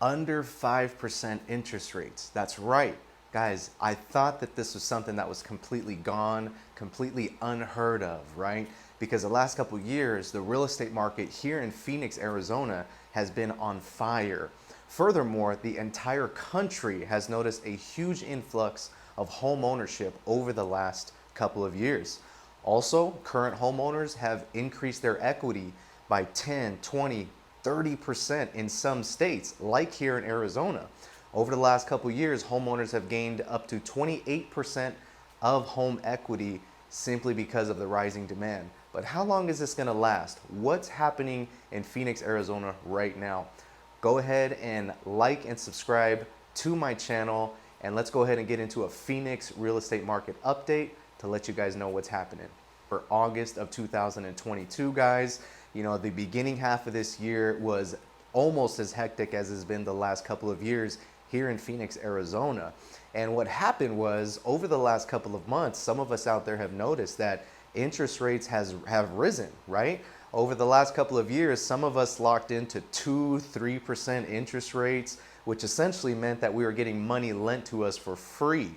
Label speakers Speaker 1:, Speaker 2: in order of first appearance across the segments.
Speaker 1: Under 5% interest rates. That's right. Guys, I thought that this was something that was completely gone, completely unheard of, right? Because the last couple of years, the real estate market here in Phoenix, Arizona has been on fire. Furthermore, the entire country has noticed a huge influx of home ownership over the last couple of years. Also, current homeowners have increased their equity by 10, 20, 30% in some states, like here in Arizona. Over the last couple of years, homeowners have gained up to 28% of home equity simply because of the rising demand. But how long is this gonna last? What's happening in Phoenix, Arizona right now? Go ahead and like and subscribe to my channel, and let's go ahead and get into a Phoenix real estate market update to let you guys know what's happening. For August of 2022, guys, you know, the beginning half of this year was almost as hectic as it's been the last couple of years here in Phoenix, Arizona. And what happened was, over the last couple of months, some of us out there have noticed that interest rates have risen, right? Over the last couple of years, some of us locked into 2-3% interest rates, which essentially meant that we were getting money lent to us for free.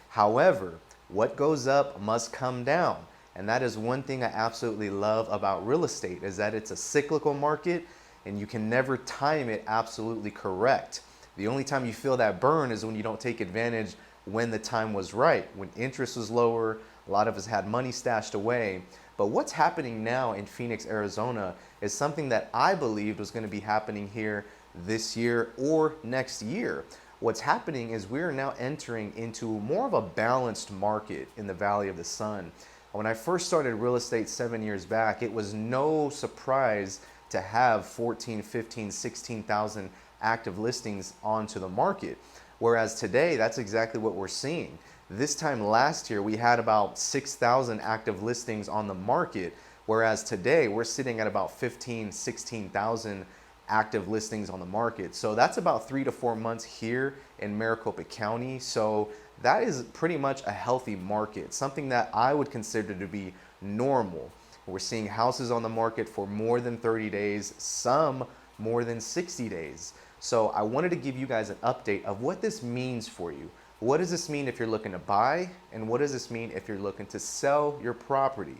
Speaker 1: However, what goes up must come down. And that is one thing I absolutely love about real estate, is that it's a cyclical market and you can never time it absolutely correct. The only time you feel that burn is when you don't take advantage when the time was right, when interest was lower, a lot of us had money stashed away. But what's happening now in Phoenix, Arizona is something that I believed was going to be happening here this year or next year. What's happening is we're now entering into more of a balanced market in the Valley of the Sun. When I first started real estate 7 years back, it was no surprise to have 14, 15, 16,000 active listings onto the market. Whereas today, that's exactly what we're seeing. This time last year, we had about 6,000 active listings on the market, whereas today we're sitting at about 15, 16,000 active listings on the market. So that's about 3 to 4 months here in Maricopa County. So that is pretty much a healthy market, something that I would consider to be normal. We're seeing houses on the market for more than 30 days, some more than 60 days. So I wanted to give you guys an update of what this means for you. What does this mean if you're looking to buy? And what does this mean if you're looking to sell your property?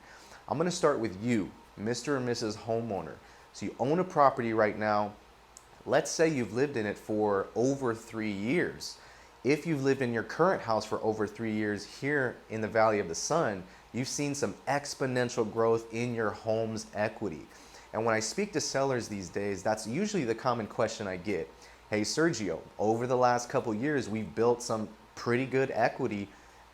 Speaker 1: I'm gonna start with you, Mr. and Mrs. Homeowner. So you own a property right now. Let's say you've lived in it for over 3 years. If you've lived in your current house for over 3 years here in the Valley of the Sun, you've seen some exponential growth in your home's equity. And when I speak to sellers these days, that's usually the common question I get. Hey, Sergio, over the last couple years, we've built some pretty good equity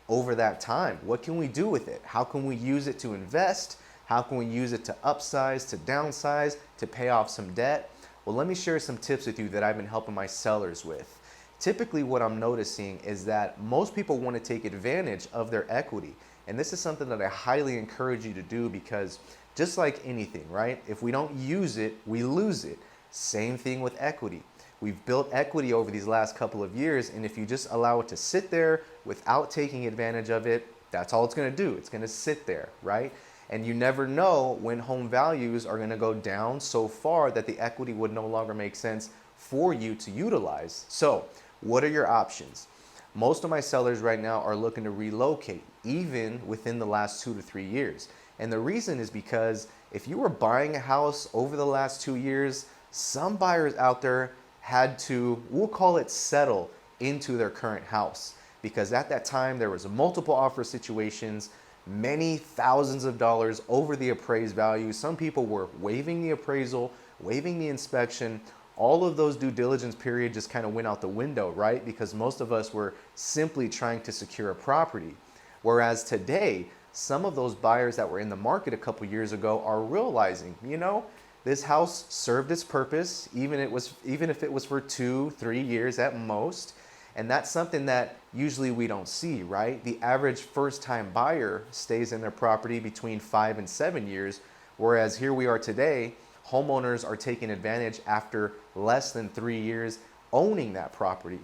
Speaker 1: over that time. What can we do with it? How can we use it to invest? How can we use it to upsize, to downsize, to pay off some debt? Well, let me share some tips with you that I've been helping my sellers with. Typically, what I'm noticing is that most people want to take advantage of their equity. And this is something that I highly encourage you to do, because just like anything, right? If we don't use it, we lose it. Same thing with equity. We've built equity over these last couple of years, and if you just allow it to sit there without taking advantage of it, that's all it's gonna do. It's gonna sit there, right? And you never know when home values are gonna go down so far that the equity would no longer make sense for you to utilize. So, what are your options? Most of my sellers right now are looking to relocate, even within the last 2 to 3 years. And the reason is because if you were buying a house over the last 2 years, some buyers out there had to, we'll call it, settle into their current house. Because at that time, there was multiple offer situations, many thousands of dollars over the appraised value. Some people were waiving the appraisal, waiving the inspection. All of those due diligence period just kind of went out the window, right? Because most of us were simply trying to secure a property. Whereas today, some of those buyers that were in the market a couple years ago are realizing, you know, this house served its purpose, even if it was for 2-3 years at most. And that's something that usually we don't see, right? The average first-time buyer stays in their property between 5 and 7 years, whereas here we are today, homeowners are taking advantage after less than 3 years owning that property.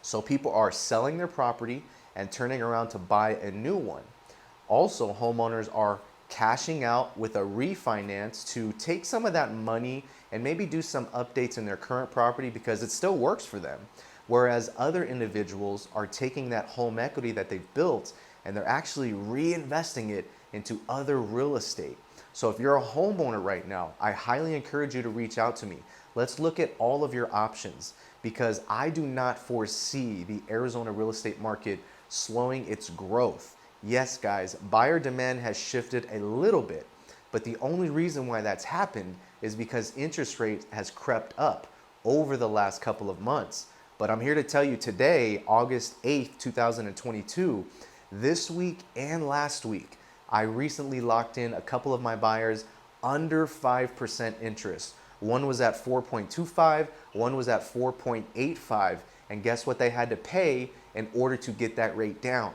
Speaker 1: So people are selling their property and turning around to buy a new one. Also, homeowners are cashing out with a refinance to take some of that money and maybe do some updates in their current property because it still works for them. Whereas other individuals are taking that home equity that they've built and they're actually reinvesting it into other real estate. So if you're a homeowner right now, I highly encourage you to reach out to me. Let's look at all of your options because I do not foresee the Arizona real estate market slowing its growth. Yes, guys, buyer demand has shifted a little bit, but the only reason why that's happened is because interest rate has crept up over the last couple of months. But I'm here to tell you today, August 8th, 2022, this week and last week, I recently locked in a couple of my buyers under 5% interest. One was at 4.25, one was at 4.85, and guess what they had to pay in order to get that rate down?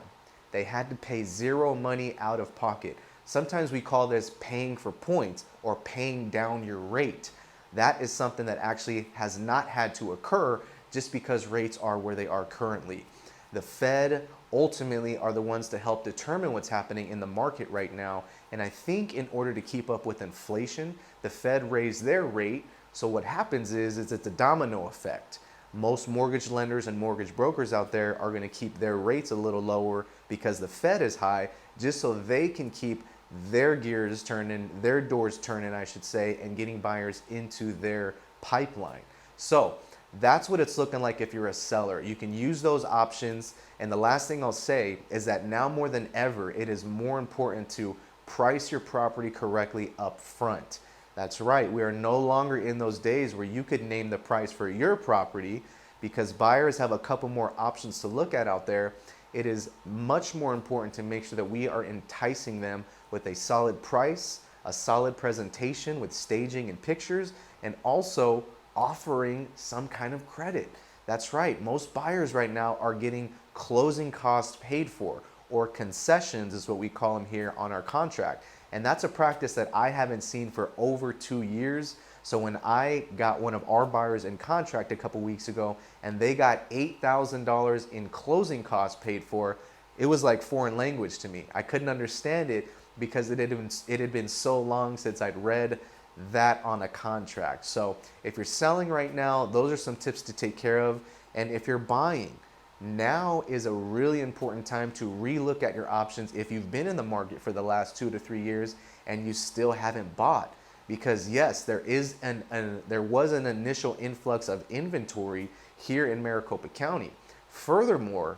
Speaker 1: They had to pay zero money out of pocket. Sometimes we call this paying for points or paying down your rate. That is something that actually has not had to occur just because rates are where they are currently. The Fed ultimately are the ones to help determine what's happening in the market right now. And I think in order to keep up with inflation, the Fed raised their rate. So what happens is it's a domino effect. Most mortgage lenders and mortgage brokers out there are going to keep their rates a little lower because the Fed is high, just so they can keep their gears turning, their doors turning, I should say, and getting buyers into their pipeline. So that's what it's looking like if you're a seller. You can use those options. And the last thing I'll say is that now more than ever, it is more important to price your property correctly up front. That's right. We are no longer in those days where you could name the price for your property because buyers have a couple more options to look at out there. It is much more important to make sure that we are enticing them with a solid price, a solid presentation with staging and pictures, and also offering some kind of credit. That's right. Most buyers right now are getting closing costs paid for, or concessions is what we call them here on our contract. And that's a practice that I haven't seen for over 2 years. So when I got one of our buyers in contract a couple weeks ago and they got $8,000 in closing costs paid for, it was like foreign language to me. I couldn't understand it because it had been so long since I'd read that on a contract. So if you're selling right now, those are some tips to take care of. And if you're buying, now is a really important time to relook at your options if you've been in the market for the last 2 to 3 years and you still haven't bought. Because yes, there was an initial influx of inventory here in Maricopa County. Furthermore,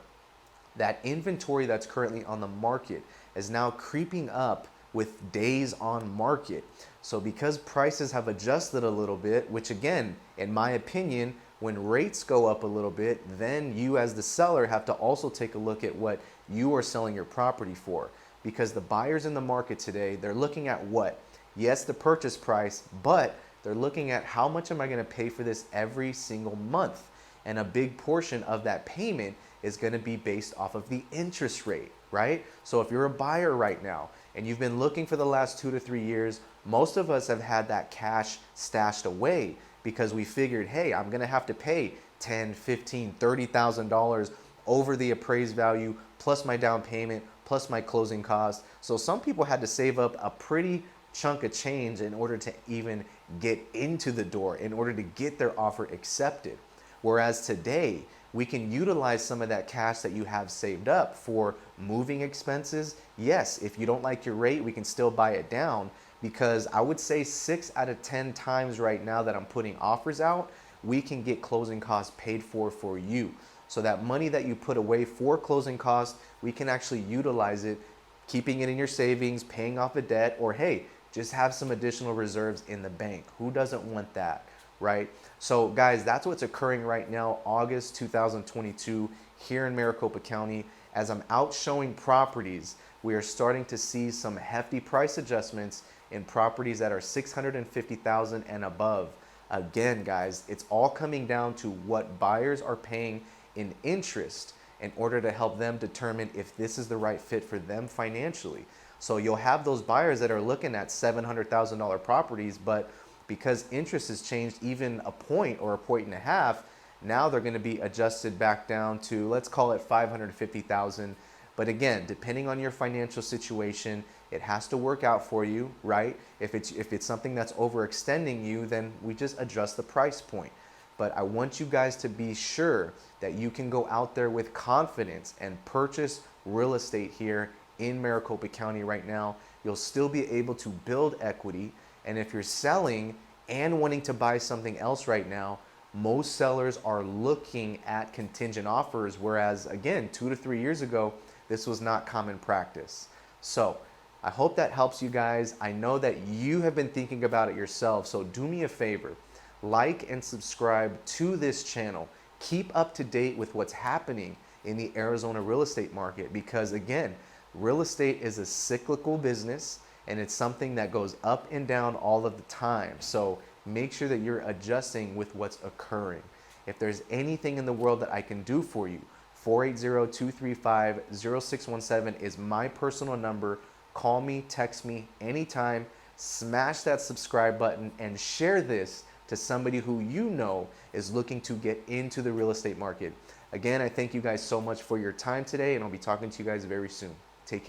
Speaker 1: that inventory that's currently on the market is now creeping up with days on market. So because prices have adjusted a little bit, which again, in my opinion, when rates go up a little bit, then you as the seller have to also take a look at what you are selling your property for. Because the buyers in the market today, they're looking at what? Yes, the purchase price, but they're looking at how much am I going to pay for this every single month? And a big portion of that payment is going to be based off of the interest rate, right? So if you're a buyer right now and you've been looking for the last 2 to 3 years, most of us have had that cash stashed away because we figured, hey, I'm going to have to pay $10, $15, $30,000 over the appraised value, plus my down payment, plus my closing costs. So some people had to save up a pretty chunk of change in order to even get into the door, in order to get their offer accepted. Whereas today, we can utilize some of that cash that you have saved up for moving expenses. Yes, if you don't like your rate, we can still buy it down, because I would say 6 out of 10 times right now that I'm putting offers out, we can get closing costs paid for you. So that money that you put away for closing costs, we can actually utilize it, keeping it in your savings, paying off a debt, or hey, just have some additional reserves in the bank. Who doesn't want that, right? So guys, that's what's occurring right now, August 2022 here in Maricopa County. As I'm out showing properties, we are starting to see some hefty price adjustments in properties that are $650,000 and above. Again, guys, it's all coming down to what buyers are paying in interest in order to help them determine if this is the right fit for them financially. So you'll have those buyers that are looking at $700,000 properties, but because interest has changed even a point or a point and a half, now they're going to be adjusted back down to, let's call it $550,000 But again, depending on your financial situation, it has to work out for you, right? If it's something that's overextending you, then we just adjust the price point. But I want you guys to be sure that you can go out there with confidence and purchase real estate here in Maricopa County right now. You'll still be able to build equity. And if you're selling and wanting to buy something else right now, most sellers are looking at contingent offers, whereas again, 2 to 3 years ago, this was not common practice. So I hope that helps you guys. I know that you have been thinking about it yourself, so do me a favor. Like and subscribe to this channel. Keep up to date with what's happening in the Arizona real estate market, because again, real estate is a cyclical business and it's something that goes up and down all of the time. So make sure that you're adjusting with what's occurring. If there's anything in the world that I can do for you, 480-235-0617 is my personal number. Call me, text me anytime. Smash that subscribe button and share this to somebody who you know is looking to get into the real estate market. Again, I thank you guys so much for your time today, and I'll be talking to you guys very soon. Take care.